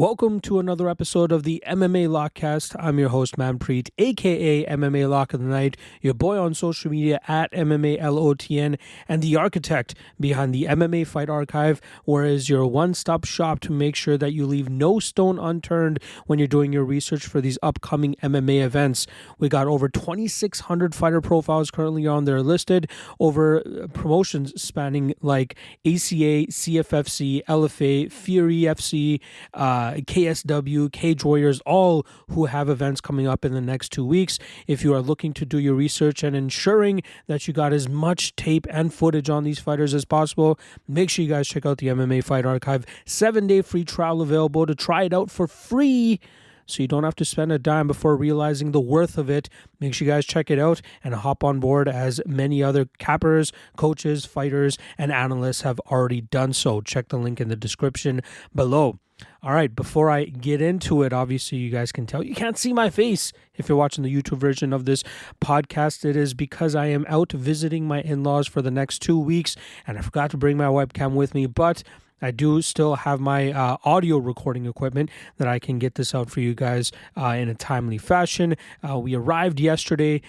Welcome to another episode of the MMA Lockcast. I'm your host, Manpreet, aka MMA Lock of the Night, your boy on social media at MMALOTN, and the architect behind the MMA Fight Archive, whereas your one-stop shop to make sure that you leave no stone unturned when you're doing your research for these upcoming MMA events. We got over 2,600 fighter profiles currently on there listed, over promotions spanning like ACA, CFFC, LFA, Fury FC, KSW, Cage Warriors, all who have events coming up in the next 2 weeks. If you are looking to do your research and ensuring that you got as much tape and footage on these fighters as possible, make sure you guys check out the MMA Fight Archive. 7-day free trial available to try it out for free, so you don't have to spend a dime before realizing the worth of it. Make sure you guys check it out and hop on board, as many other cappers, coaches, fighters, and analysts have already done so. Check the link in the description below. All right, before I get into it, obviously you guys can tell you can't see my face if you're watching the YouTube version of this podcast. It is because I am out visiting my in-laws for the next 2 weeks, and I forgot to bring my webcam with me, but I do still have my audio recording equipment that I can get this out for you guys in a timely fashion. We arrived yesterday,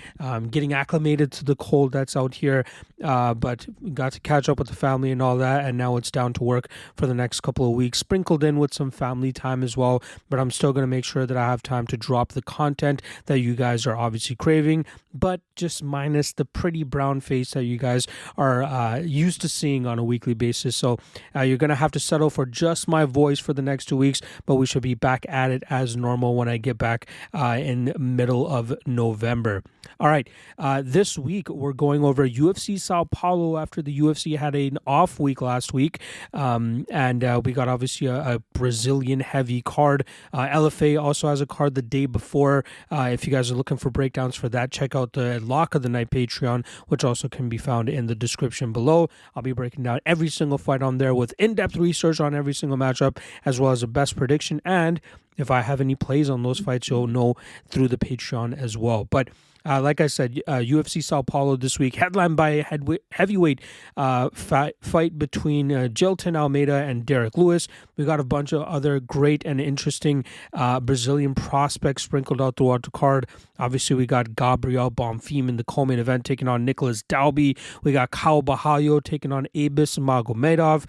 getting acclimated to the cold that's out here, but got to catch up with the family and all that, and now it's down to work for the next couple of weeks, sprinkled in with some family time as well, but I'm still going to make sure that I have time to drop the content that you guys are obviously craving, but just minus the pretty brown face that you guys are used to seeing on a weekly basis. So you're going to have to settle for just my voice for the next 2 weeks, but we should be back at it as normal when I get back in middle of November. All right, this week we're going over UFC Sao Paulo after the UFC had an off week last week, and we got obviously a Brazilian heavy card. LFA also has a card the day before. If you guys are looking for breakdowns for that, check out the Lock of the Night Patreon, which also can be found in the description below. I'll be breaking down every single fight on there with in-depth research on every single matchup, as well as a best prediction, and if I have any plays on those fights, you'll know through the Patreon as well. But like I said, UFC Sao Paulo this week, headlined by a heavyweight fight between Jilton Almeida and Derek Lewis. We got a bunch of other great and interesting Brazilian prospects sprinkled out throughout the card. Obviously, we got Gabriel Bonfim in the co-main event taking on Nicholas Dalby. We got Kyle Borralho taking on Abis Magomedov.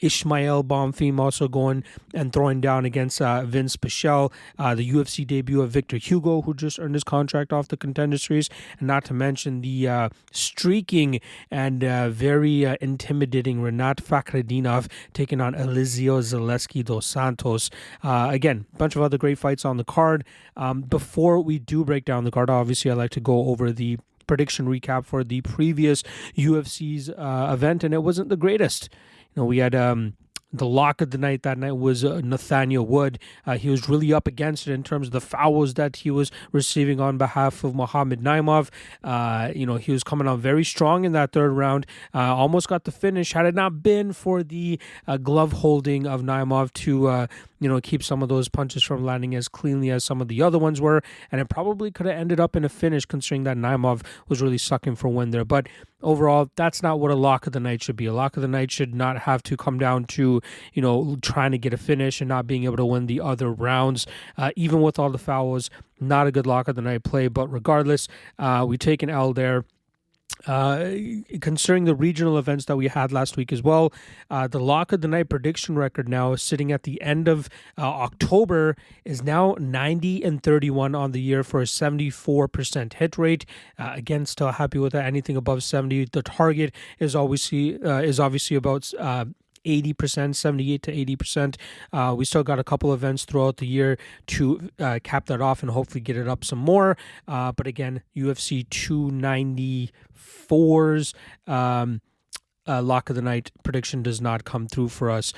Ismael Bonfim also going and throwing down against Vince Pichel. The UFC debut of Victor Hugo, who just earned his contract off the Contender Series, and not to mention the streaking and very intimidating Renat Fakhretdinov taking on Elizio Zaleski dos Santos. Again, a bunch of other great fights on the card. Before we do break down the card, obviously I like to go over the prediction recap for the previous UFC's event, and it wasn't the greatest. You know, we had the lock of the night that night was Nathaniel Wood. He was really up against it in terms of the fouls that he was receiving on behalf of Muhammad Naimov. He was coming out very strong in that third round. Almost got the finish. Had it not been for the glove holding of Naimov to keep some of those punches from landing as cleanly as some of the other ones were, and it probably could have ended up in a finish, considering that Naimov was really sucking for win there. But overall, that's not what a lock of the night should be. A lock of the night should not have to come down to, trying to get a finish and not being able to win the other rounds. Even with all the fouls, not a good lock of the night play. But regardless, we take an L there. Concerning the regional events that we had last week as well, the lock of the night prediction record now is sitting at the end of October is now 90-31 on the year for a 74% hit rate. Again, still happy with that. Anything above 70, the target is obviously about 80%, 78 to 80%. We still got a couple events throughout the year to cap that off and hopefully get it up some more. But again, UFC 294's lock of the night prediction does not come through for us.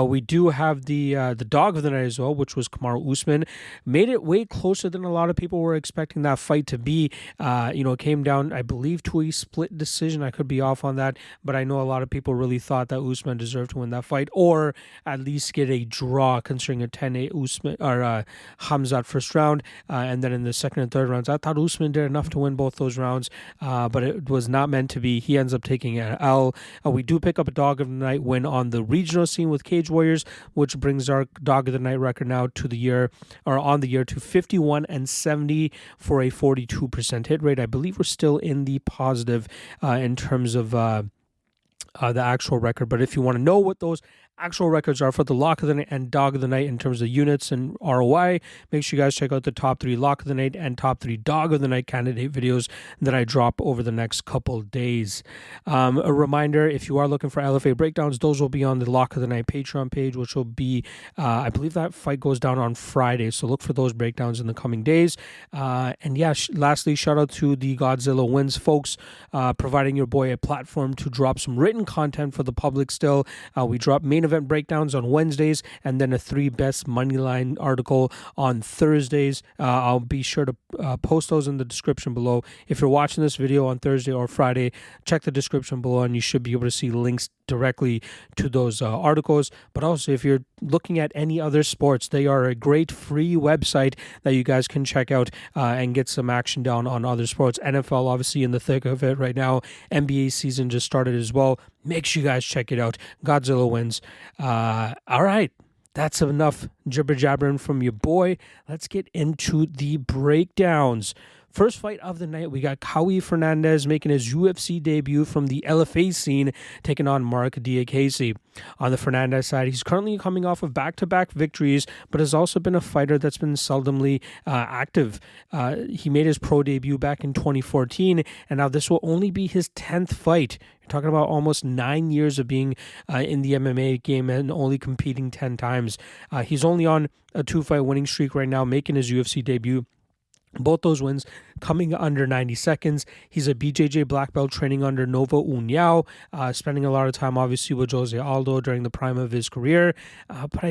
We do have the dog of the night as well, which was Kamaru Usman. Made it way closer than a lot of people were expecting that fight to be. It came down, I believe, to a split decision. I could be off on that, but I know a lot of people really thought that Usman deserved to win that fight, or at least get a draw, considering a 10-8 Usman or Khamzat first round, and then in the second and third rounds, I thought Usman did enough to win both those rounds, but it was not meant to be. He ends up taking an L. We do pick up a dog of the night win on the regional scene with Cage Warriors, which brings our dog of the night record now to the year, or on the year, to 51-70 for a 42% hit rate. I believe we're still in the positive in terms of the actual record. But if you want to know what those actual records are for the lock of the night and dog of the night in terms of units and ROI, make sure you guys check out the top 3 lock of the night and top 3 dog of the night candidate videos that I drop over the next couple days. A reminder, if you are looking for LFA breakdowns, those will be on the lock of the night Patreon page, which will be, I believe that fight goes down on Friday, so look for those breakdowns in the coming days. And yeah, lastly, shout out to the GodzillaWins folks, providing your boy a platform to drop some written content for the public still. We drop main event breakdowns on Wednesdays, and then a 3 best Moneyline article on Thursdays. I'll be sure to post those in the description below. If you're watching this video on Thursday or Friday, check the description below and you should be able to see links directly to those articles. But also, if you're looking at any other sports, they are a great free website that you guys can check out and get some action down on other sports. NFL obviously in the thick of it right now. NBA season just started as well. Make sure you guys check it out. GodzillaWins. All right. That's enough jibber jabbering from your boy. Let's get into the breakdowns. First fight of the night, we got Fernandes making his UFC debut from the LFA scene, taking on Diakiese. On the Fernandes side, he's currently coming off of back-to-back victories, but has also been a fighter that's been seldomly active. He made his pro debut back in 2014, and now this will only be his 10th fight. You're talking about almost 9 years of being in the MMA game and only competing 10 times. He's only on a 2-fight winning streak right now, making his UFC debut. Both those wins coming under 90 seconds. He's a BJJ black belt training under Nova Uniao, spending a lot of time obviously with Jose Aldo during the prime of his career, but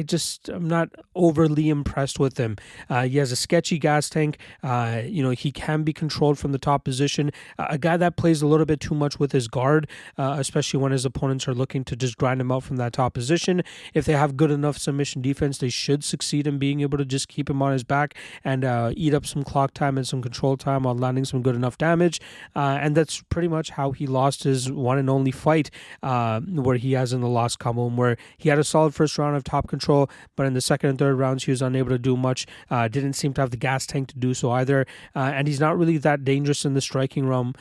I'm not overly impressed with him. He has a sketchy gas tank. He can be controlled from the top position. A guy that plays a little bit too much with his guard, especially when his opponents are looking to just grind him out from that top position. If they have good enough submission defense, they should succeed in being able to just keep him on his back and eat up some clock time and some control time on landing some good enough damage, and that's pretty much how he lost his one and only fight, where he has in the loss column, where he had a solid first round of top control, but in the second and third rounds he was unable to do much. Didn't seem to have the gas tank to do so either, and he's not really that dangerous in the striking realm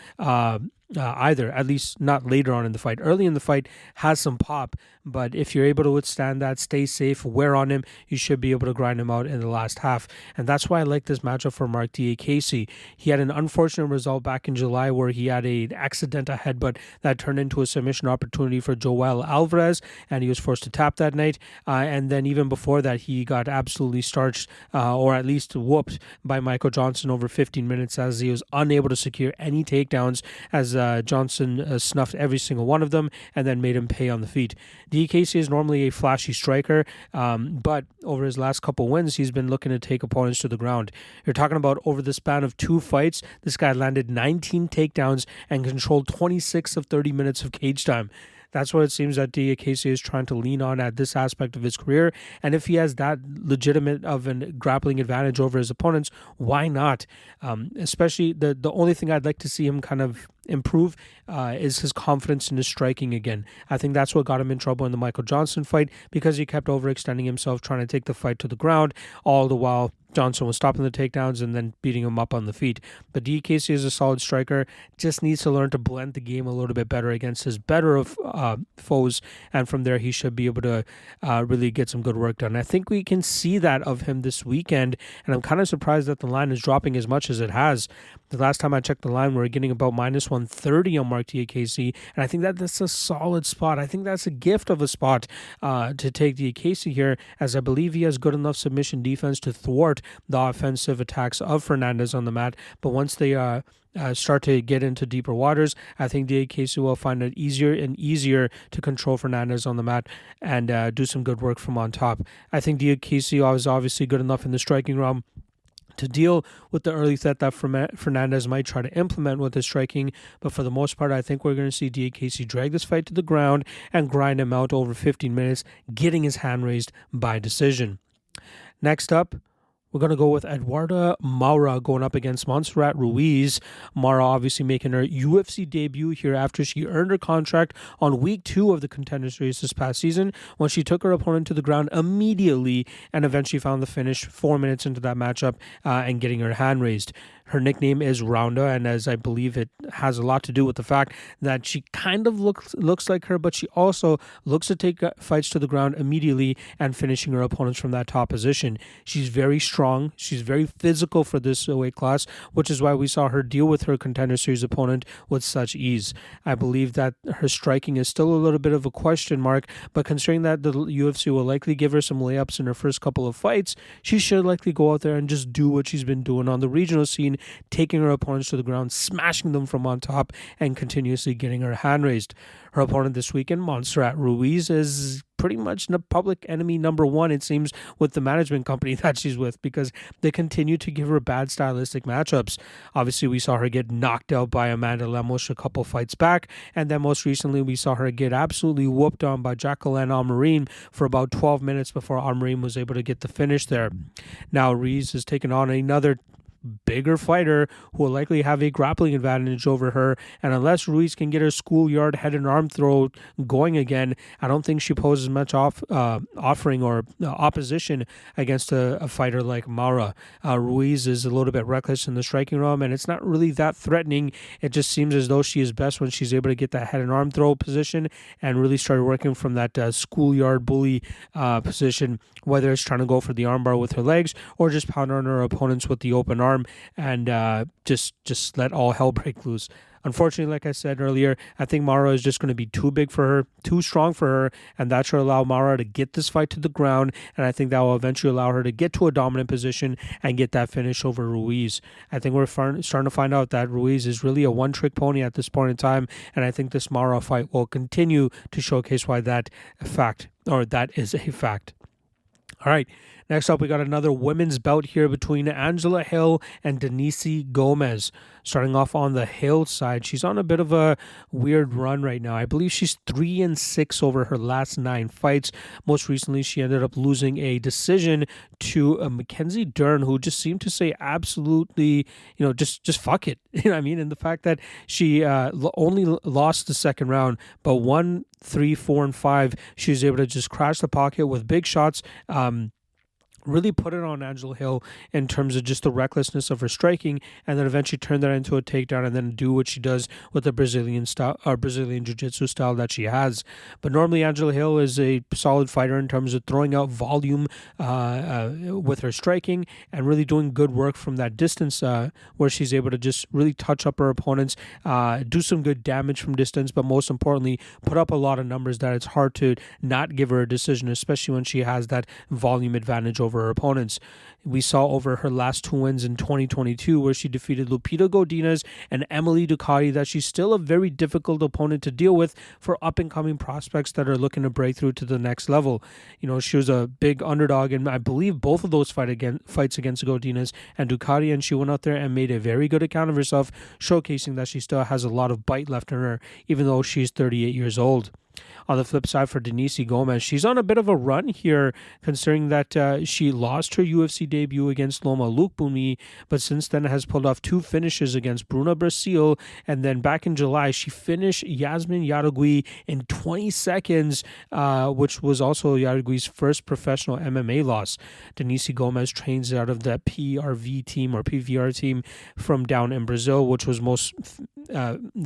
either, at least not later on in the fight. Early in the fight has some pop, but if you're able to withstand that, stay safe, wear on him, you should be able to grind him out in the last half. And that's why I like this matchup for Diakiese. He had an unfortunate result back in July where he had an accidental headbutt that turned into a submission opportunity for Joel Alvarez, and he was forced to tap that night. And then even before that, he got absolutely starched, or at least whooped by Michael Johnson over 15 minutes as he was unable to secure any takedowns, as Johnson snuffed every single one of them and then made him pay on the feet. Diakiese is normally a flashy striker, but over his last couple wins, he's been looking to take opponents to the ground. You're talking about over the span of 2 fights, this guy landed 19 takedowns and controlled 26 of 30 minutes of cage time. That's what it seems that Diakiese is trying to lean on at this aspect of his career. And if he has that legitimate of a grappling advantage over his opponents, why not? Especially the only thing I'd like to see him kind of improve is his confidence in his striking again. I think that's what got him in trouble in the Michael Johnson fight, because he kept overextending himself, trying to take the fight to the ground, all the while Johnson was stopping the takedowns and then beating him up on the feet. But Diakiese is a solid striker, just needs to learn to blend the game a little bit better against his better of foes, and from there he should be able to really get some good work done. I think we can see that of him this weekend, and I'm kind of surprised that the line is dropping as much as it has. The last time I checked the line, we were getting about minus 130 on Diakiese, and I think that's a solid spot. I think that's a gift of a spot to take Diakiese here, as I believe he has good enough submission defense to thwart the offensive attacks of Fernandes on the mat. But once they start to get into deeper waters, I think Diakiese will find it easier and easier to control Fernandes on the mat and do some good work from on top. I think Diakiese is obviously good enough in the striking realm to deal with the early threat that Fernandes might try to implement with his striking, but for the most part, I think we're going to see Diakiese drag this fight to the ground and grind him out over 15 minutes, getting his hand raised by decision. Next up, We're going to go with Eduarda Moura going up against Montserrat Ruiz. Moura obviously making her UFC debut here after she earned her contract on week 2 of the Contender Series this past season when she took her opponent to the ground immediately and eventually found the finish 4 minutes into that matchup and getting her hand raised. Her nickname is Rounda, and as I believe it has a lot to do with the fact that she kind of looks like her, but she also looks to take fights to the ground immediately and finishing her opponents from that top position. She's very strong. She's very physical for this weight class, which is why we saw her deal with her Contender Series opponent with such ease. I believe that her striking is still a little bit of a question mark, but considering that the UFC will likely give her some layups in her first couple of fights, she should likely go out there and just do what she's been doing on the regional scene, taking her opponents to the ground, smashing them from on top, and continuously getting her hand raised. Her opponent this weekend, Montserrat Ruiz, is pretty much the public enemy number 1, it seems, with the management company that she's with, because they continue to give her bad stylistic matchups. Obviously, we saw her get knocked out by Amanda Lemos a couple fights back, and then most recently we saw her get absolutely whooped on by Jacqueline Almeida for about 12 minutes before Almeida was able to get the finish there. Now Ruiz has taken on another bigger fighter who will likely have a grappling advantage over her, and unless Ruiz can get her schoolyard head and arm throw going again, I don't think she poses much offering or opposition against a fighter like Moura. Ruiz is a little bit reckless in the striking realm, and it's not really that threatening. It just seems as though she is best when she's able to get that head and arm throw position and really start working from that schoolyard bully position, whether it's trying to go for the armbar with her legs or just pound on her opponents with the open arm and just let all hell break loose. Unfortunately, like I said earlier, I think Moura is just going to be too big for her, too strong for her, and that should allow Moura to get this fight to the ground, and I think that will eventually allow her to get to a dominant position and get that finish over Ruiz. I think we're starting to find out that Ruiz is really a one-trick pony at this point in time, and I think this Moura fight will continue to showcase why that is a fact. All right, next up, we got another women's bout here between Angela Hill and Denise Gomes. Starting off on the Hill side, she's on a bit of a weird run right now. I believe she's 3-6 over her last 9 fights. Most recently, she ended up losing a decision to Mackenzie Dern, who just seemed to say absolutely, just fuck it. You know what I mean? And the fact that she only lost the second round, but 1, 3, 4, and 5, she was able to just crash the pocket with big shots. Really put it on Angela Hill in terms of just the recklessness of her striking, and then eventually turn that into a takedown and then do what she does with the Brazilian style or Brazilian jiu-jitsu style that she has. But normally Angela Hill is a solid fighter in terms of throwing out volume with her striking and really doing good work from that distance where she's able to just really touch up her opponents, do some good damage from distance, but most importantly, put up a lot of numbers that it's hard to not give her a decision, especially when she has that volume advantage over her opponents. We saw over her last 2 wins in 2022 where she defeated Lupita Godinez and Emily Ducati that she's still a very difficult opponent to deal with for up-and-coming prospects that are looking to break through to the next level. She was a big underdog, and I believe both of those fights against Godinez and Ducati, and she went out there and made a very good account of herself, showcasing that she still has a lot of bite left in her, even though she's 38 years old. On the flip side for Denise Gomes, she's on a bit of a run here, considering that she lost her UFC debut against Loma Lukbumi, but since then has pulled off 2 finishes against Bruna Brasil, and then back in July, she finished Yasmin Yaragui in 20 seconds, which was also Yaragui's first professional MMA loss. Denise Gomes trains out of the PRV team or PVR team from down in Brazil, which was most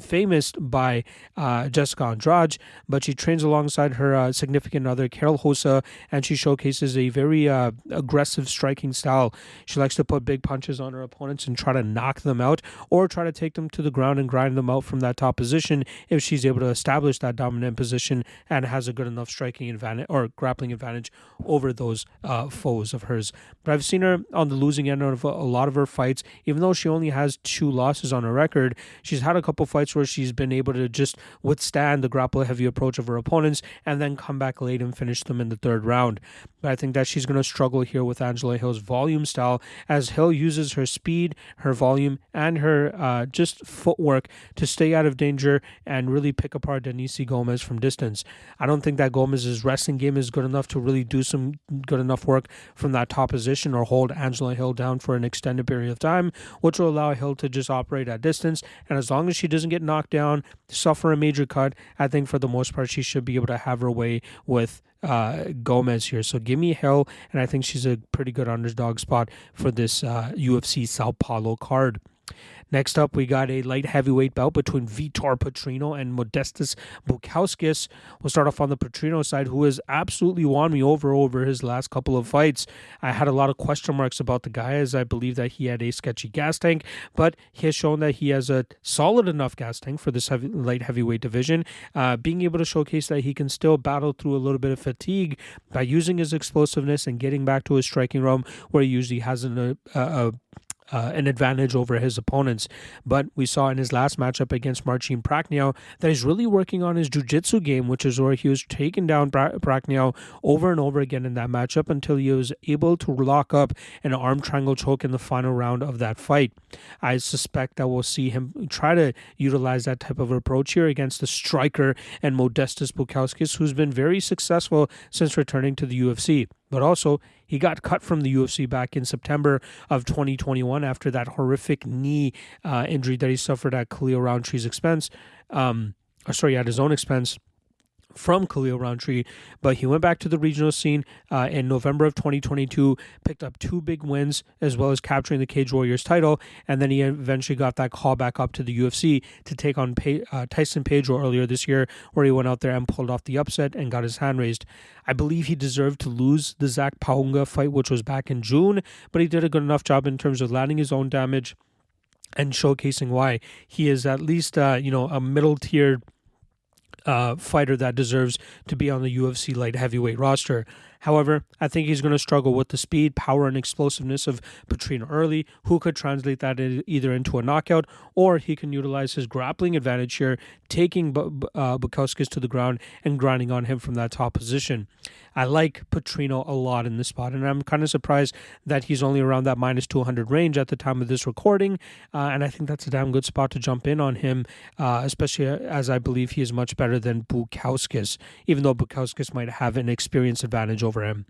famous by Jessica Andrade, but she trains alongside her significant other, Carol Hosa, and she showcases a very aggressive striking style. She likes to put big punches on her opponents and try to knock them out or try to take them to the ground and grind them out from that top position if she's able to establish that dominant position and has a good enough striking advantage or grappling advantage over those foes of hers. But I've seen her on the losing end of a lot of her fights. Even though she only has 2 losses on her record, she's had had a couple fights where she's been able to just withstand the grapple-heavy approach of her opponents and then come back late and finish them in the third round. But I think that she's going to struggle here with Angela Hill's volume style, as Hill uses her speed, her volume, and her just footwork to stay out of danger and really pick apart Denise Gomes from distance. I don't think that Gomez's wrestling game is good enough to really do some good enough work from that top position or hold Angela Hill down for an extended period of time, which will allow Hill to just operate at distance. And as long as she doesn't get knocked down, suffer a major cut, I think for the most part she should be able to have her way with Gomes here. So give me Hill, and I think she's a pretty good underdog spot for this UFC Sao Paulo card. Next up, we got a light heavyweight bout between Vitor Petrino and Modestas Bukauskas. We'll start off on the Petrino side, who has absolutely won me over his last couple of fights. I had a lot of question marks about the guy, as I believe that he had a sketchy gas tank, but he has shown that he has a solid enough gas tank for this light heavyweight division, being able to showcase that he can still battle through a little bit of fatigue by using his explosiveness and getting back to his striking realm, where he usually has an advantage over his opponents. But we saw in his last matchup against Marcin Prachnio that he's really working on his jiu-jitsu game, which is where he was taking down Prachnio over and over again in that matchup until he was able to lock up an arm triangle choke in the final round of that fight. I suspect that we'll see him try to utilize that type of approach here against the striker and Modestas Bukauskas, who's been very successful since returning to the UFC. But also, he got cut from the UFC back in September of 2021 after that horrific knee injury that he suffered at Khalil Roundtree's expense. At his own expense from Khalil Roundtree, but he went back to the regional scene in November of 2022, picked up 2 big wins, as well as capturing the Cage Warriors title, and then he eventually got that call back up to the UFC to take on Tyson Pedro earlier this year, where he went out there and pulled off the upset and got his hand raised. I believe he deserved to lose the Zach Paunga fight, which was back in June, but he did a good enough job in terms of landing his own damage and showcasing why he is at least a middle-tier fighter that deserves to be on the UFC light heavyweight roster. However, I think he's going to struggle with the speed, power, and explosiveness of Petrino early, who could translate that either into a knockout, or he can utilize his grappling advantage here, taking Bukauskas to the ground and grinding on him from that top position. I like Petrino a lot in this spot, and I'm kind of surprised that he's only around that minus 200 range at the time of this recording, and I think that's a damn good spot to jump in on him, especially as I believe he is much better than Bukauskas, even though Bukauskas might have an experience advantage over him.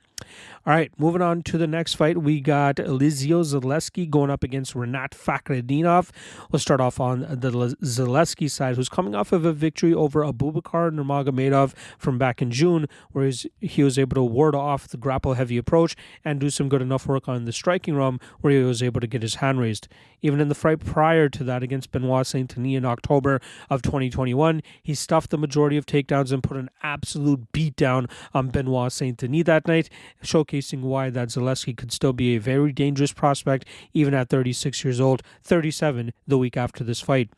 All right, moving on to the next fight, we got Elizio Zaleski going up against Rinat Fakhretdinov. We'll start off on the Zaleski side, who's coming off of a victory over Abubakar Nurmagomedov from back in June, where he was able to ward off the grapple-heavy approach and do some good enough work on the striking realm, where he was able to get his hand raised. Even in the fight prior to that against Benoit Saint-Denis in October of 2021, he stuffed the majority of takedowns and put an absolute beatdown on Benoit Saint-Denis that night, showcasing why that Zaleski could still be a very dangerous prospect even at 36 years old, 37 the week after this fight.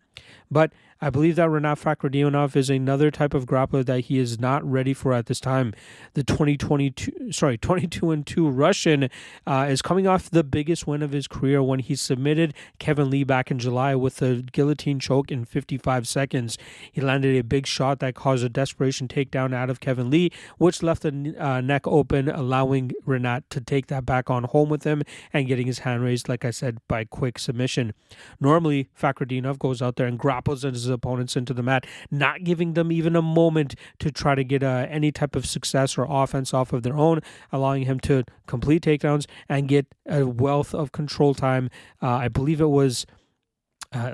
But I believe that Rinat Fakhretdinov is another type of grappler that he is not ready for at this time. The 22-2 Russian is coming off the biggest win of his career when he submitted Kevin Lee back in July with a guillotine choke in 55 seconds. He landed a big shot that caused a desperation takedown out of Kevin Lee, which left the neck open, allowing Rinat to take that back on home with him and getting his hand raised, like I said, by quick submission. Normally, Fakhretdinov goes out there and grapples his opponents into the mat, not giving them even a moment to try to get any type of success or offense off of their own, allowing him to complete takedowns and get a wealth of control time. I believe it was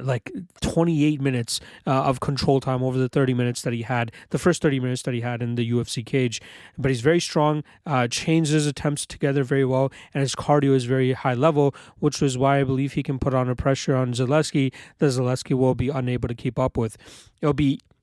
like 28 minutes of control time over the 30 minutes that he had, the first 30 minutes that he had in the UFC cage. But he's very strong, chains his attempts together very well, and his cardio is very high level, which was why I believe he can put on a pressure on Zaleski that Zaleski will be unable to keep up with.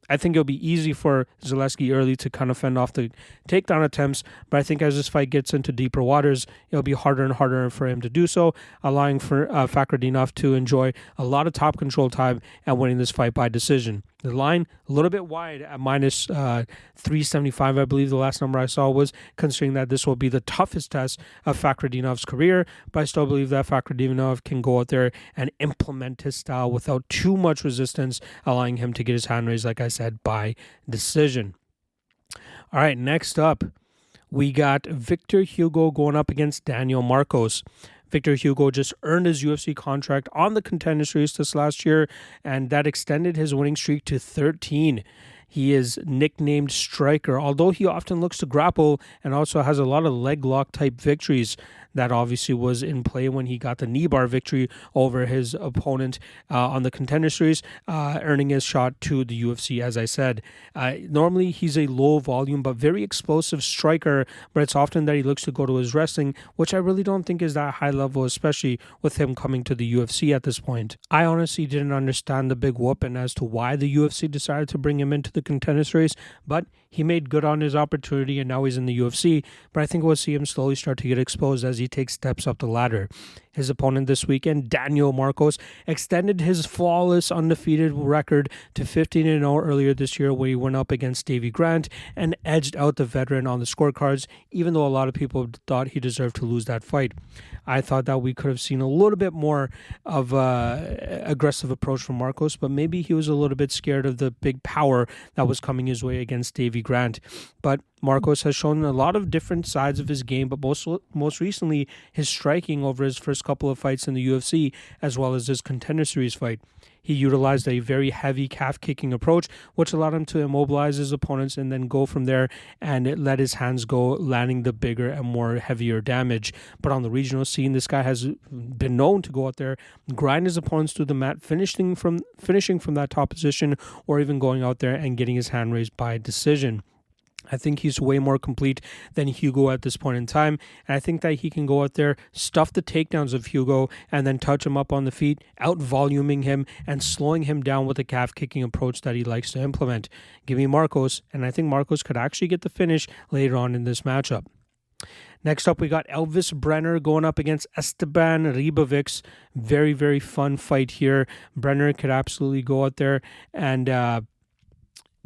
I think it'll be easy for Zaleski early to kind of fend off the takedown attempts, but I think as this fight gets into deeper waters, it'll be harder and harder for him to do so, allowing for Fakhretdinov to enjoy a lot of top control time and winning this fight by decision. The line a little bit wide at minus 375, I believe the last number I saw was, considering that this will be the toughest test of Fakhretdinov's career. But I still believe that Fakhretdinov can go out there and implement his style without too much resistance, allowing him to get his hand raised, like I said, by decision. All right, next up, we got Victor Hugo going up against Daniel Marcos. Victor Hugo just earned his UFC contract on the Contender Series this last year, and that extended his winning streak to 13. He is nicknamed Striker, although he often looks to grapple and also has a lot of leg lock type victories. That obviously was in play when he got the knee bar victory over his opponent on the Contender Series, earning his shot to the UFC, as I said. Normally, he's a low volume but very explosive striker, but it's often that he looks to go to his wrestling, which I really don't think is that high level, especially with him coming to the UFC at this point. I honestly didn't understand the big whooping as to why the UFC decided to bring him into the Contender Series, but he made good on his opportunity and now he's in the UFC, but I think we'll see him slowly start to get exposed as he takes steps up the ladder. His opponent this weekend, Daniel Marcos, extended his flawless undefeated record to 15-0 earlier this year when he went up against Davy Grant and edged out the veteran on the scorecards, even though a lot of people thought he deserved to lose that fight. I thought that we could have seen a little bit more of an aggressive approach from Marcos, but maybe he was a little bit scared of the big power that was coming his way against Davy Grant. But Marcos has shown a lot of different sides of his game, but most recently his striking over his first couple of fights in the UFC, as well as his Contender Series fight. He utilized a very heavy calf kicking approach, which allowed him to immobilize his opponents and then go from there and let his hands go, landing the bigger and more heavier damage. But on the regional scene, this guy has been known to go out there, grind his opponents through the mat, finishing from that top position, or even going out there and getting his hand raised by decision. I think he's way more complete than Hugo at this point in time, and I think that he can go out there, stuff the takedowns of Hugo, and then touch him up on the feet, out-voluming him and slowing him down with the calf-kicking approach that he likes to implement. Give me Marcos, and I think Marcos could actually get the finish later on in this matchup. Next up, we got Elvis Brener going up against Esteban Ribovics. Very, very fun fight here. Brener could absolutely go out there and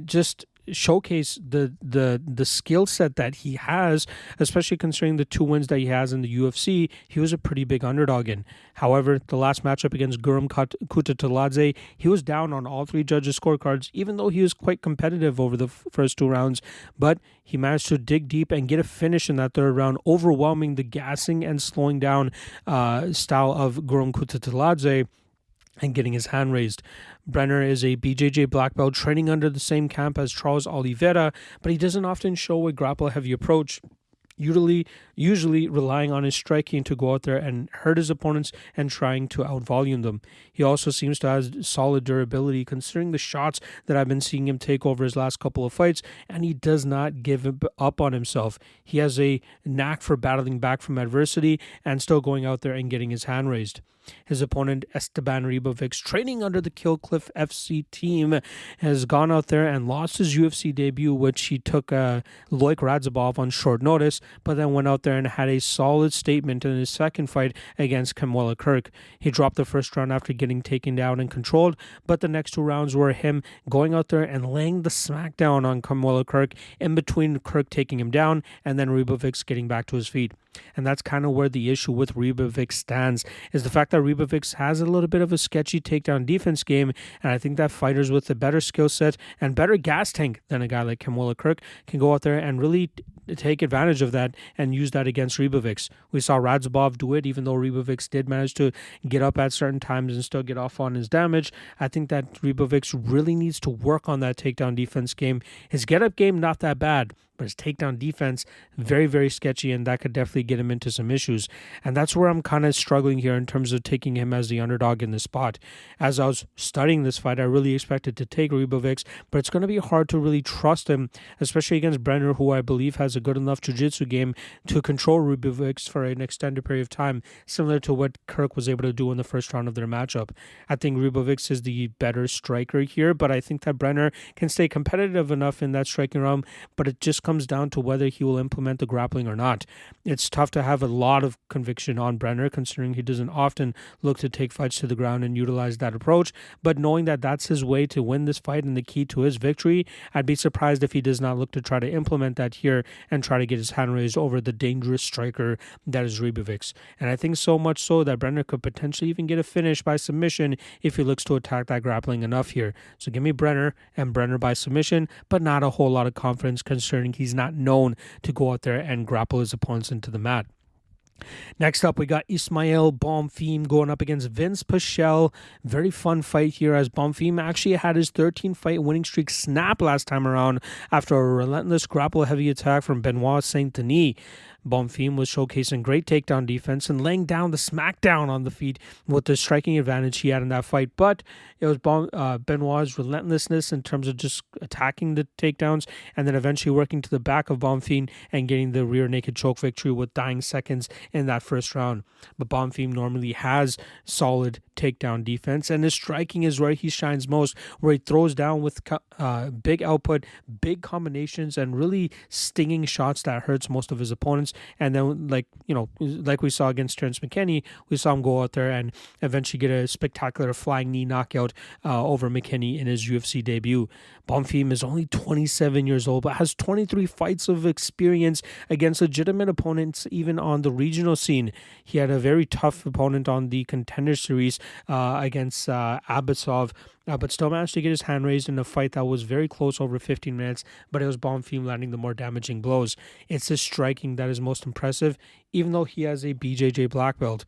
just showcase the skill set that he has, especially considering the 2 wins that he has in the UFC. He was a pretty big underdog in. However, the last matchup against Guram Kutateladze, he was down on all 3 judges' scorecards, even though he was quite competitive over the first 2 rounds. But he managed to dig deep and get a finish in that 3rd round, overwhelming the gassing and slowing down style of Guram Kutateladze and getting his hand raised. Brener is a BJJ black belt training under the same camp as Charles Oliveira, but he doesn't often show a grapple-heavy approach, usually relying on his striking to go out there and hurt his opponents and trying to outvolume them. He also seems to have solid durability considering the shots that I've been seeing him take over his last couple of fights, and he does not give up on himself. He has a knack for battling back from adversity and still going out there and getting his hand raised. His opponent, Esteban Ribovics, training under the Killcliff FC team, has gone out there and lost his UFC debut, which he took Loik Radzhabov on short notice, but then went out there and had a solid statement in his second fight against Kamwela Kirk. He dropped the first round after getting taken down and controlled, but the next 2 rounds were him going out there and laying the smackdown on Kamwela Kirk, in between Kirk taking him down and then Ribovics getting back to his feet. And that's kind of where the issue with Ribovics stands, is the fact that Ribovics has a little bit of a sketchy takedown defense game, and I think that fighters with a better skill set and better gas tank than a guy like Kamwela Kirk can go out there and really take advantage of that and use that against Ribovics. We saw Radzhabov do it, even though Ribovics did manage to get up at certain times and still get off on his damage. I think that Ribovics really needs to work on that takedown defense game. His get-up game, not that bad, but his takedown defense, very, very sketchy, and that could definitely get him into some issues. And that's where I'm kind of struggling here in terms of taking him as the underdog in this spot. As I was studying this fight, I really expected to take Ribovics, but it's going to be hard to really trust him, especially against Brener, who I believe has a good enough jiu-jitsu game to control Ribovics for an extended period of time, similar to what Kirk was able to do in the first round of their matchup. I think Ribovics is the better striker here, but I think that Brener can stay competitive enough in that striking realm, but it just comes down to whether he will implement the grappling or not. It's tough to have a lot of conviction on Brener, considering he doesn't often look to take fights to the ground and utilize that approach. But knowing that that's his way to win this fight and the key to his victory, I'd be surprised if he does not look to try to implement that here and try to get his hand raised over the dangerous striker that is Ribovics. And I think so much so that Brener could potentially even get a finish by submission if he looks to attack that grappling enough here. So give me Brener and Brener by submission, but not a whole lot of confidence concerning he's not known to go out there and grapple his opponents into the mat. Next up, we got Ismail Bonfim going up against Vince Pichel. Very fun fight here, as Bonfim actually had his 13-fight winning streak snap last time around after a relentless grapple-heavy attack from Benoit Saint-Denis. Bonfim was showcasing great takedown defense and laying down the smackdown on the feet with the striking advantage he had in that fight. But it was Benoit's relentlessness in terms of just attacking the takedowns and then eventually working to the back of Bonfim and getting the rear naked choke victory with dying seconds in that first round. But Bonfim normally has solid takedown defense, and his striking is where he shines most, where he throws down with big output, big combinations, and really stinging shots that hurts most of his opponents. And then, like we saw against Terrence McKinney, we saw him go out there and eventually get a spectacular flying knee knockout over McKinney in his UFC debut. Bonfim is only 27 years old, but has 23 fights of experience against legitimate opponents, even on the regional scene. He had a very tough opponent on the Contender Series against Abasov, but still managed to get his hand raised in a fight that was very close, over 15 minutes, but it was Bonfim landing the more damaging blows. It's his striking that is most impressive, even though he has a BJJ black belt.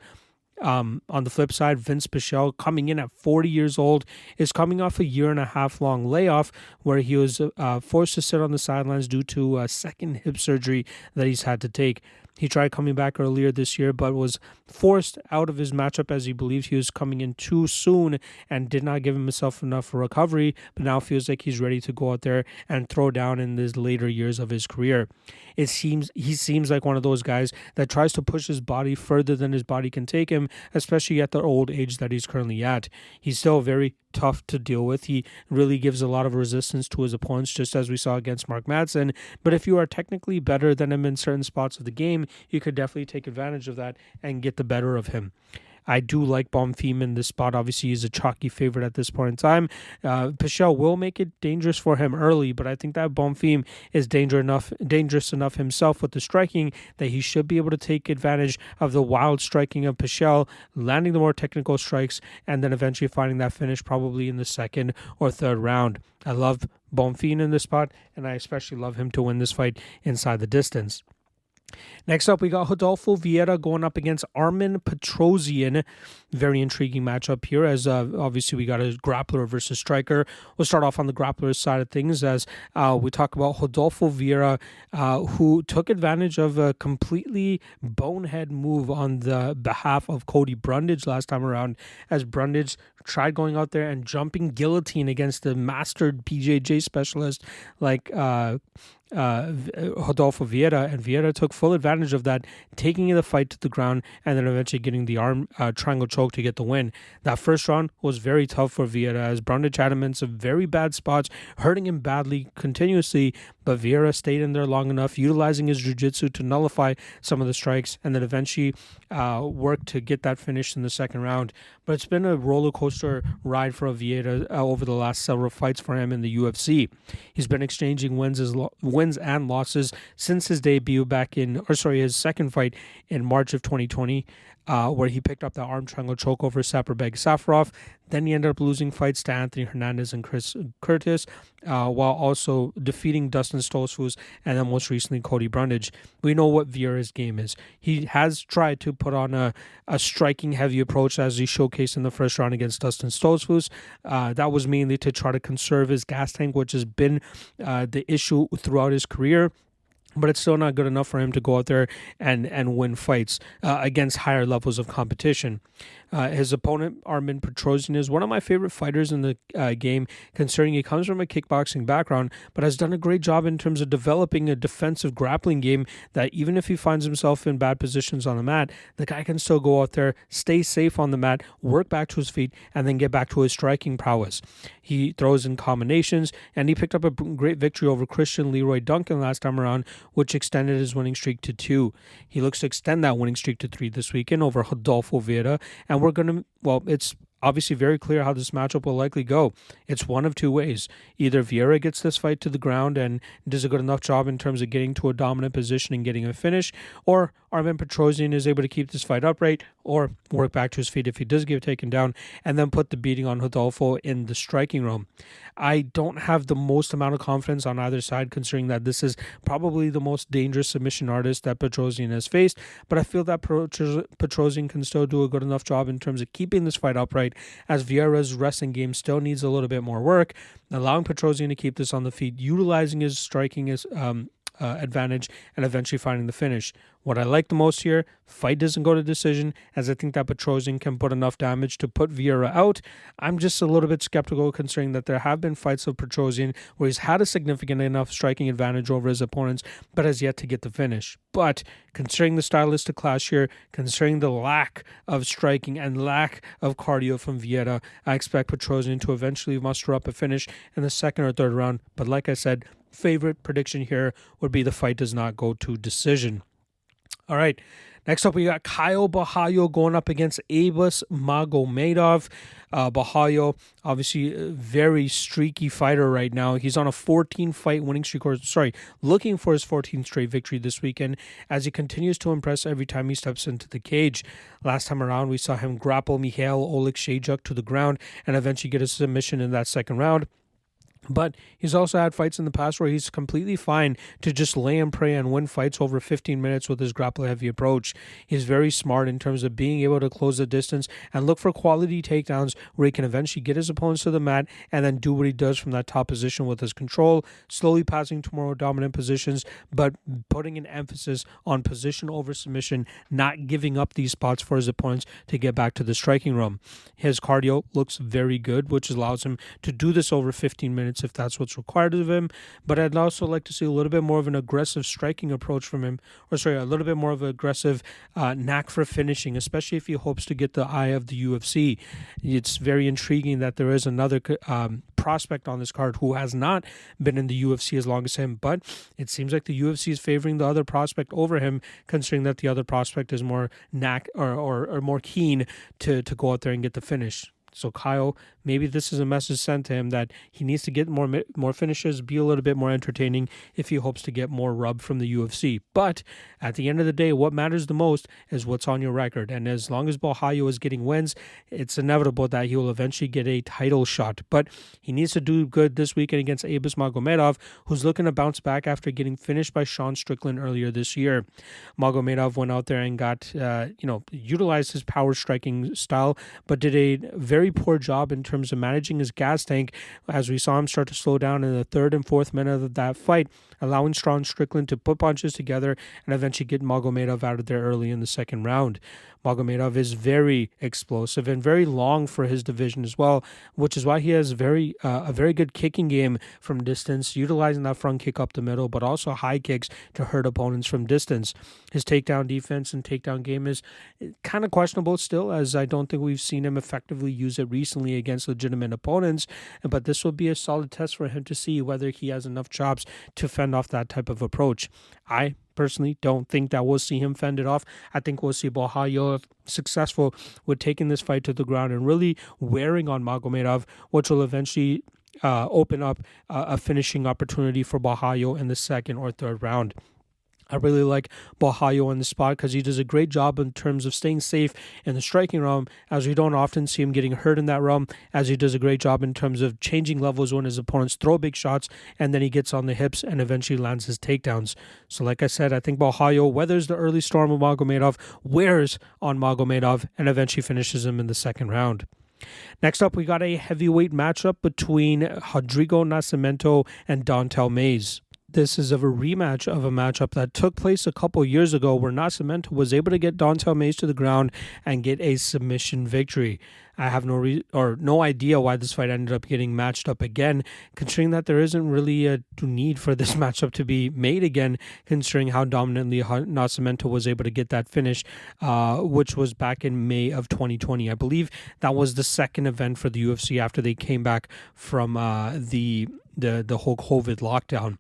On the flip side, Vince Pichel, coming in at 40 years old, is coming off a 1.5 year long layoff where he was forced to sit on the sidelines due to a second hip surgery that he's had to take. He tried coming back earlier this year, but was forced out of his matchup as he believed he was coming in too soon and did not give himself enough recovery, but now feels like he's ready to go out there and throw down in the later years of his career. He seems like one of those guys that tries to push his body further than his body can take him, especially at the old age that he's currently at. He's still very tough to deal with. He really gives a lot of resistance to his opponents, just as we saw against Mark Madsen. But if you are technically better than him in certain spots of the game, you could definitely take advantage of that and get the better of him. I do like Bonfim in this spot. Obviously, he's a chalky favorite at this point in time. Pichel will make it dangerous for him early, but I think that Bonfim is dangerous enough himself with the striking that he should be able to take advantage of the wild striking of Pichel, landing the more technical strikes, and then eventually finding that finish probably in the second or third round. I love Bonfim in this spot, and I especially love him to win this fight inside the distance. Next up, we got Rodolfo Vieira going up against Armen Petrosyan. Very intriguing matchup here, as obviously we got a grappler versus striker. We'll start off on the grappler side of things, as we talk about Rodolfo Vieira, who took advantage of a completely bonehead move on the behalf of Cody Brundage last time around, as Brundage tried going out there and jumping guillotine against the mastered BJJ specialist like Rodolfo Vieira, and Vieira took full advantage of that, taking the fight to the ground and then eventually getting the arm triangle choke to get the win. That first round was very tough for Vieira, as Brundage had him in some very bad spots, hurting him badly continuously, but Vieira stayed in there long enough, utilizing his jiu-jitsu to nullify some of the strikes, and then eventually worked to get that finish in the second round. But it's been a roller coaster ride for Vieira over the last several fights for him in the UFC. He's been exchanging wins and losses since his debut his second fight in March of 2020, where he picked up the arm triangle choke over Saperbeg Safarov. Then he ended up losing fights to Anthony Hernandez and Chris Curtis, while also defeating Dustin Stoltzfus and then most recently Cody Brundage. We know what Vieira's game is. He has tried to put on a striking heavy approach, as he showcased in the first round against Dustin Stoltzfus. That was mainly to try to conserve his gas tank, which has been the issue throughout his career. but it's still not good enough for him to go out there and win fights against higher levels of competition. His opponent, Armin Petrosyan, is one of my favorite fighters in the game, considering he comes from a kickboxing background, but has done a great job in terms of developing a defensive grappling game that even if he finds himself in bad positions on the mat, the guy can still go out there, stay safe on the mat, work back to his feet, and then get back to his striking prowess. He throws in combinations, and he picked up a great victory over Christian Leroy Duncan last time around, which extended his winning streak to 2. He looks to extend that winning streak to 3 this weekend over Rodolfo Vieira, and we're going to, well, it's obviously very clear how this matchup will likely go. It's one of two ways. Either Vieira gets this fight to the ground and does a good enough job in terms of getting to a dominant position and getting a finish, or Armin Petrosyan is able to keep this fight upright or work back to his feet if he does get taken down, and then put the beating on Rodolfo in the striking realm. I don't have the most amount of confidence on either side, considering that this is probably the most dangerous submission artist that Petrosyan has faced, but I feel that Petrosyan can still do a good enough job in terms of keeping this fight upright, as Vieira's wrestling game still needs a little bit more work, allowing Petrosyan to keep this on the feet, utilizing his striking as advantage, and eventually finding the finish. What I like the most here, fight doesn't go to decision, as I think that Petrosyan can put enough damage to put Vieira out. I'm just a little bit skeptical, considering that there have been fights of Petrosyan where he's had a significant enough striking advantage over his opponents, but has yet to get the finish. But considering the stylistic clash here, considering the lack of striking and lack of cardio from Vieira, I expect Petrosyan to eventually muster up a finish in the second or third round. But like I said, favorite prediction here would be the fight does not go to decision. All right, next up we got Caio Borralho going up against Abus Magomedov. Borralho, obviously a very streaky fighter right now. He's on a 14-fight winning streak, looking for his 14th straight victory this weekend, as he continues to impress every time he steps into the cage. Last time around, we saw him grapple Michail Oleksiejczuk to the ground and eventually get a submission in that second round. But he's also had fights in the past where he's completely fine to just lay and pray and win fights over 15 minutes with his grapple-heavy approach. He's very smart in terms of being able to close the distance and look for quality takedowns where he can eventually get his opponents to the mat and then do what he does from that top position with his control, slowly passing to more dominant positions, but putting an emphasis on position over submission, not giving up these spots for his opponents to get back to the striking realm. His cardio looks very good, which allows him to do this over 15 minutes if that's what's required of him. But I'd also like to see a little bit more of an aggressive striking approach from him, a little bit more of an aggressive knack for finishing, especially if he hopes to get the eye of the UFC. It's very intriguing that there is another prospect on this card who has not been in the UFC as long as him, but it seems like the UFC is favoring the other prospect over him, considering that the other prospect is more or more keen to go out there and get the finish. So Caio, maybe this is a message sent to him that he needs to get more finishes, be a little bit more entertaining if he hopes to get more rub from the UFC. But at the end of the day, what matters the most is what's on your record. And as long as Borralho is getting wins, it's inevitable that he will eventually get a title shot. But he needs to do good this weekend against Abus Magomedov, who's looking to bounce back after getting finished by Sean Strickland earlier this year. Magomedov went out there and got, utilized his power striking style, but did a very poor job in terms of managing his gas tank, as we saw him start to slow down in the third and fourth minute of that fight, allowing Sean Strickland to put punches together and eventually get Magomedov out of there early in the second round. Magomedov is very explosive and very long for his division as well, which is why he has a very good kicking game from distance, utilizing that front kick up the middle, but also high kicks to hurt opponents from distance. His takedown defense and takedown game is kind of questionable still, as I don't think we've seen him effectively use it recently against legitimate opponents, but this will be a solid test for him to see whether he has enough chops to fend off that type of approach. I personally don't think that we'll see him fend it off. I think we'll see Borralho successful with taking this fight to the ground and really wearing on Magomedov, which will eventually open up a finishing opportunity for Borralho in the second or third round. I really like Borralho on the spot because he does a great job in terms of staying safe in the striking realm, as we don't often see him getting hurt in that realm, as he does a great job in terms of changing levels when his opponents throw big shots, and then he gets on the hips and eventually lands his takedowns. So like I said, I think Borralho weathers the early storm of Magomedov, wears on Magomedov, and eventually finishes him in the second round. Next up, we got a heavyweight matchup between Rodrigo Nascimento and Dontel Mays. This is a rematch of a matchup that took place a couple years ago where Nascimento was able to get Don'Tale Mayes to the ground and get a submission victory. I have no idea why this fight ended up getting matched up again, considering that there isn't really a need for this matchup to be made again, considering how dominantly Nascimento was able to get that finish, which was back in May of 2020. I believe that was the second event for the UFC after they came back from the whole COVID lockdown.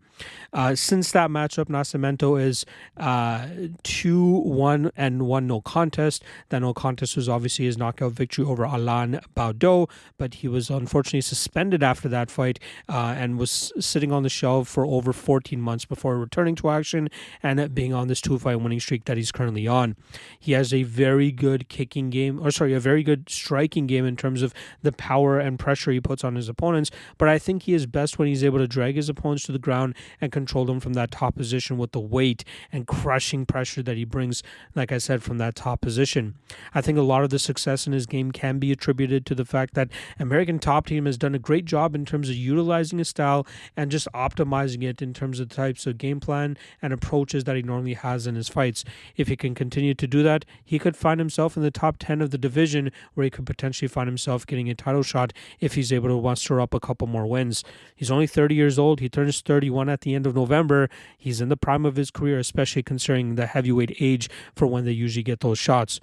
Since that matchup, Nascimento is 2-1-1 no contest. That no contest was obviously his knockout victory over Alain Baudot, but he was unfortunately suspended after that fight and was sitting on the shelf for over 14 months before returning to action and being on this 2-fight winning streak that he's currently on. He has a very good a very good striking game in terms of the power and pressure he puts on his opponents, but I think he is best when he's able to drag his opponents to the ground and control them from that top position with the weight and crushing pressure that he brings, like I said, from that top position. I think a lot of the success in his game can be attributed to the fact that American Top Team has done a great job in terms of utilizing his style and just optimizing it in terms of the types of game plan and approaches that he normally has in his fights. If he can continue to do that, he could find himself in the top 10 of the division, where he could potentially find himself getting a title shot if he's able to muster up a couple more wins. He's only 30 years old. He turns 31 at the end of November. He's in the prime of his career, especially considering the heavyweight age for when they usually get those shots.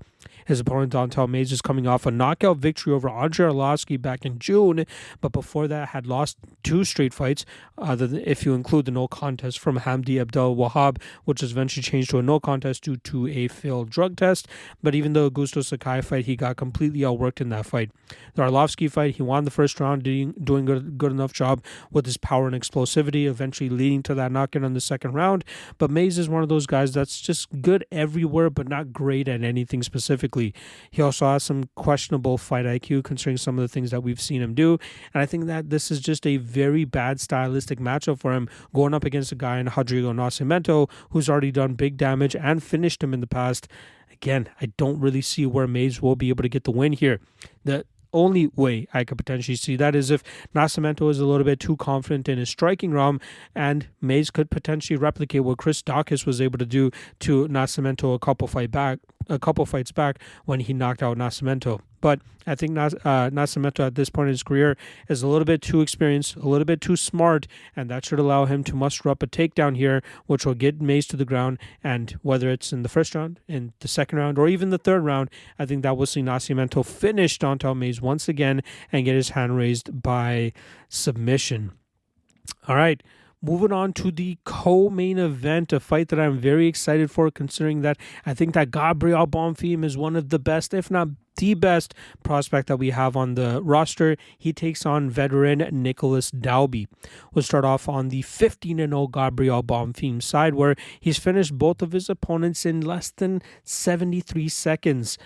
His opponent, Don'Tale Mayes, is coming off a knockout victory over Andre Arlovski back in June, but before that had lost 2 straight fights, if you include the no contest from Hamdi Abdel Wahab, which was eventually changed to a no contest due to a failed drug test. But even the Augusto Sakai fight, he got completely outworked in that fight. The Arlovski fight, he won the first round, doing good enough job with his power and explosivity, eventually leading to that knockout in the second round. But Mayes is one of those guys that's just good everywhere, but not great at anything specifically. He also has some questionable fight IQ, considering some of the things that we've seen him do. And I think that this is just a very bad stylistic matchup for him, going up against a guy in Rodrigo Nascimento, who's already done big damage and finished him in the past. Again, I don't really see where Mayes will be able to get the win here. The only way I could potentially see that is if Nascimento is a little bit too confident in his striking realm, and Mayes could potentially replicate what Chris Daukaus was able to do to Nascimento a couple fights back when he knocked out Nascimento. But I think Nascimento at this point in his career is a little bit too experienced, a little bit too smart, and that should allow him to muster up a takedown here, which will get Mayes to the ground. And whether it's in the first round, in the second round, or even the third round, I think that will see Nascimento finish Don'Tale Mayes once again and get his hand raised by submission. All right. Moving on to the co-main event, a fight that I'm very excited for, considering that I think that Gabriel Bonfim is one of the best, if not the best prospect that we have on the roster. He takes on veteran Nicholas Dalby. We'll start off on the 15-0 Gabriel Bonfim side, where he's finished both of his opponents in less than 73 seconds.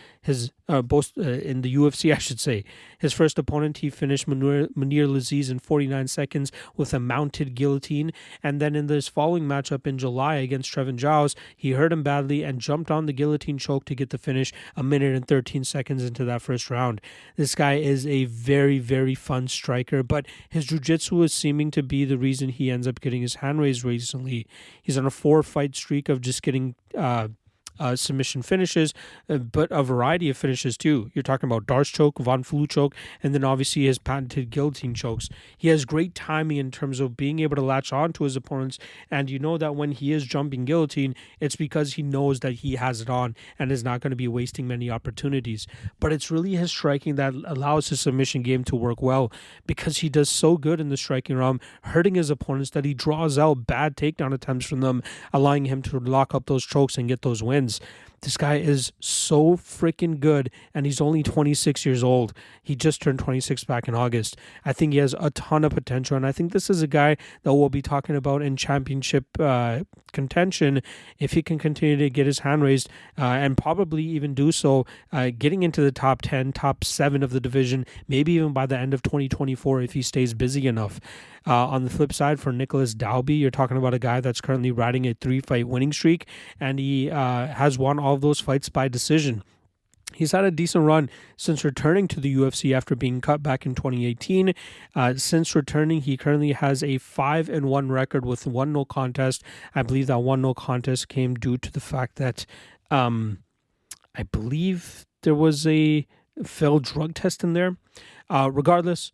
Both in the UFC, I should say. His first opponent, he finished Munir Laziz in 49 seconds with a mounted guillotine, and then in this following matchup in July against Trevin Giles, he hurt him badly and jumped on the guillotine choke to get the finish a minute and 13 seconds into that first round. This guy is a very, very fun striker, but his jiu-jitsu is seeming to be the reason he ends up getting his hand raised recently. He's on a 4-fight streak of just getting submission finishes, but a variety of finishes too. You're talking about Darce choke, Von Flue choke, and then obviously his patented guillotine chokes. He has great timing in terms of being able to latch on to his opponents, and you know that when he is jumping guillotine, it's because he knows that he has it on and is not going to be wasting many opportunities. But it's really his striking that allows his submission game to work well, because he does so good in the striking realm, hurting his opponents, that he draws out bad takedown attempts from them, allowing him to lock up those chokes and get those wins. This guy is so freaking good, and he's only 26 years old. He just turned 26 back in August. I think he has a ton of potential, and I think this is a guy that we'll be talking about in championship contention if he can continue to get his hand raised and probably even do so getting into the top 10, top 7 of the division, maybe even by the end of 2024 if he stays busy enough. On the flip side, for Nicholas Dalby, you're talking about a guy that's currently riding a 3-fight winning streak, and he has won all of those fights by decision. He's had a decent run since returning to the UFC after being cut back in 2018. Since returning, he currently has a 5-1 record with 1 no contest. I believe that 1 no contest came due to the fact that I believe there was a failed drug test in there. Regardless,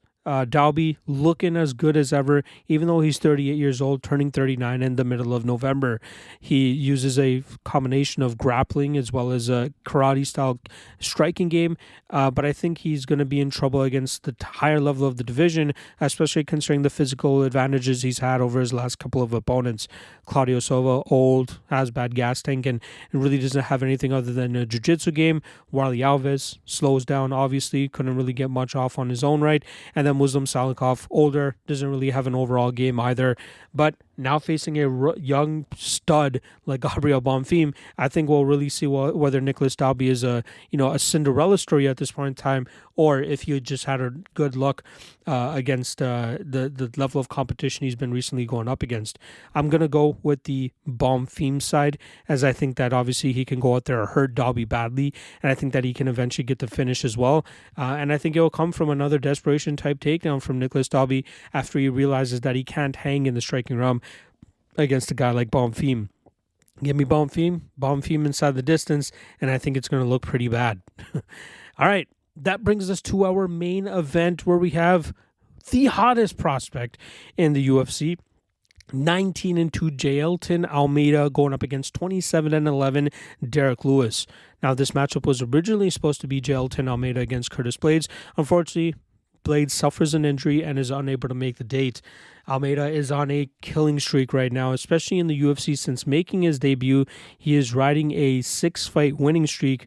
Dalby looking as good as ever, even though he's 38 years old, turning 39 in the middle of November. He uses a combination of grappling as well as a karate-style striking game, but I think he's going to be in trouble against the higher level of the division, especially considering the physical advantages he's had over his last couple of opponents. Claudio Silva, old, has bad gas tank, and really doesn't have anything other than a jiu-jitsu game. Warlley Alves slows down, obviously, couldn't really get much off on his own right, and then Muslim Salikov, older, doesn't really have an overall game either, but now facing a young stud like Gabriel Bonfim, I think we'll really see whether Nicholas Dalby is a Cinderella story at this point in time, or if he just had a good luck against the level of competition he's been recently going up against. I'm going to go with the Bonfim side, as I think that obviously he can go out there and hurt Dalby badly, and I think that he can eventually get the finish as well. And I think it will come from another desperation type takedown from Nicholas Dalby after he realizes that he can't hang in the striking realm against a guy like Bonfim. Give me Bonfim inside the distance, and I think it's going to look pretty bad. All right, that brings us to our main event where we have the hottest prospect in the UFC. 19-2 Jailton Almeida going up against 27-11 Derek Lewis. Now, this matchup was originally supposed to be Jailton Almeida against Curtis Blades. Unfortunately, Blades suffers an injury and is unable to make the date. Almeida is on a killing streak right now, especially in the UFC. Since making his debut, he is riding a 5-fight winning streak,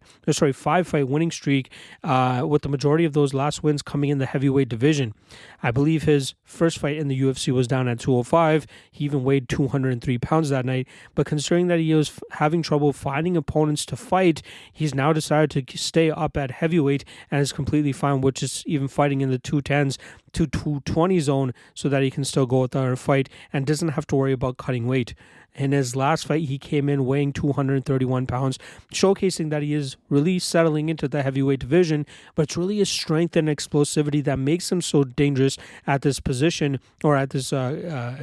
with the majority of those last wins coming in the heavyweight division. I believe his first fight in the UFC was down at 205. He even weighed 203 pounds that night, but considering that he was having trouble finding opponents to fight, he's now decided to stay up at heavyweight and is completely fine, which is even fighting in the 210s to 220 zone so that he can still go out there and fight and doesn't have to worry about cutting weight. In his last fight, he came in weighing 231 pounds, showcasing that he is really settling into the heavyweight division, but it's really his strength and explosivity that makes him so dangerous at this position or at this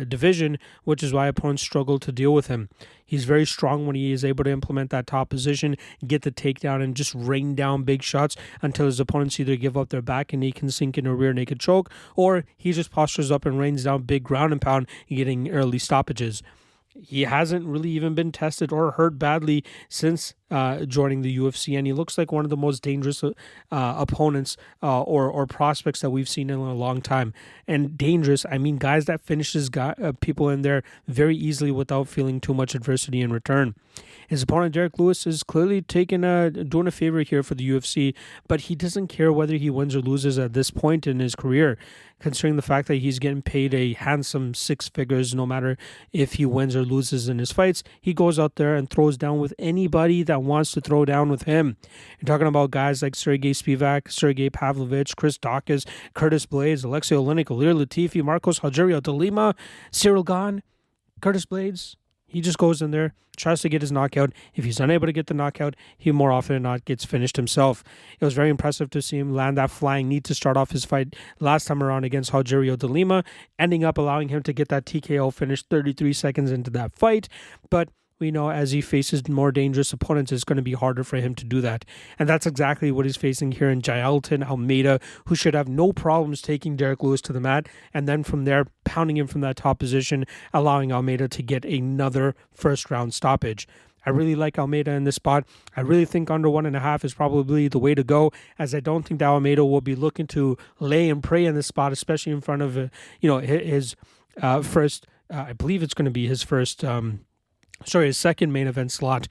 division, which is why opponents struggle to deal with him. He's very strong when he is able to implement that top position, get the takedown, and just rain down big shots until his opponents either give up their back and he can sink in a rear naked choke, or he just postures up and rains down big ground and pound, getting early stoppages. He hasn't really even been tested or hurt badly since joining the UFC, and he looks like one of the most dangerous opponents or prospects that we've seen in a long time. And dangerous, I mean guys that finishes people in there very easily without feeling too much adversity in return. His opponent, Derek Lewis, is clearly doing a favor here for the UFC, but he doesn't care whether he wins or loses at this point in his career, considering the fact that he's getting paid a handsome 6 figures no matter if he wins or loses in his fights. He goes out there and throws down with anybody that wants to throw down with him. You're talking about guys like Sergey Spivak, Sergey Pavlovich, Chris Daukaus, Curtis Blades, Alexei Oleinik, Ilir Latifi, Marcos Rogerio de Lima, Cyril Gane, Curtis Blades. He just goes in there, tries to get his knockout. If he's unable to get the knockout, he more often than not gets finished himself. It was very impressive to see him land that flying knee to start off his fight last time around against Rogerio de Lima, ending up allowing him to get that TKO finish 33 seconds into that fight. But we know as he faces more dangerous opponents, it's going to be harder for him to do that. And that's exactly what he's facing here in Jailton Almeida, who should have no problems taking Derek Lewis to the mat, and then from there, pounding him from that top position, allowing Almeida to get another first-round stoppage. I really like Almeida in this spot. I really think under 1.5 is probably the way to go, as I don't think that Almeida will be looking to lay and pray in this spot, especially in front of his first, I believe it's going to be his first... his second main event slot,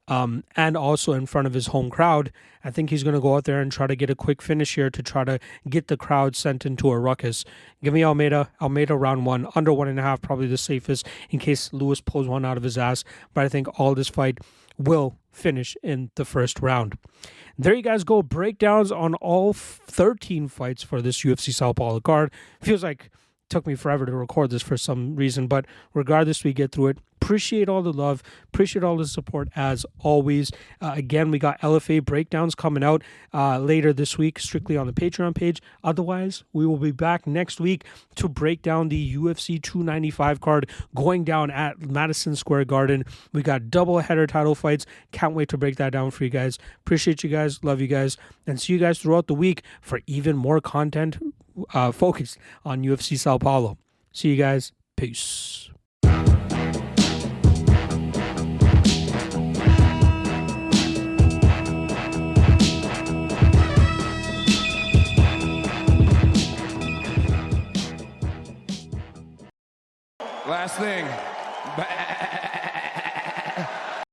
and also in front of his home crowd. I think he's going to go out there and try to get a quick finish here to try to get the crowd sent into a ruckus. Give me Almeida round 1, under 1.5, probably the safest in case Lewis pulls one out of his ass, but I think all this fight will finish in the first round. There you guys go, breakdowns on all 13 fights for this UFC Sao Paulo card. Feels like it took me forever to record this for some reason, but regardless, we get through it Appreciate all the love. Appreciate all the support as always. Again, we got LFA breakdowns coming out later this week, strictly on the Patreon page. Otherwise, we will be back next week to break down the UFC 295 card going down at Madison Square Garden. We got double header title fights. Can't wait to break that down for you guys. Appreciate you guys. Love you guys. And see you guys throughout the week for even more content focused on UFC Sao Paulo. See you guys. Peace. Last thing.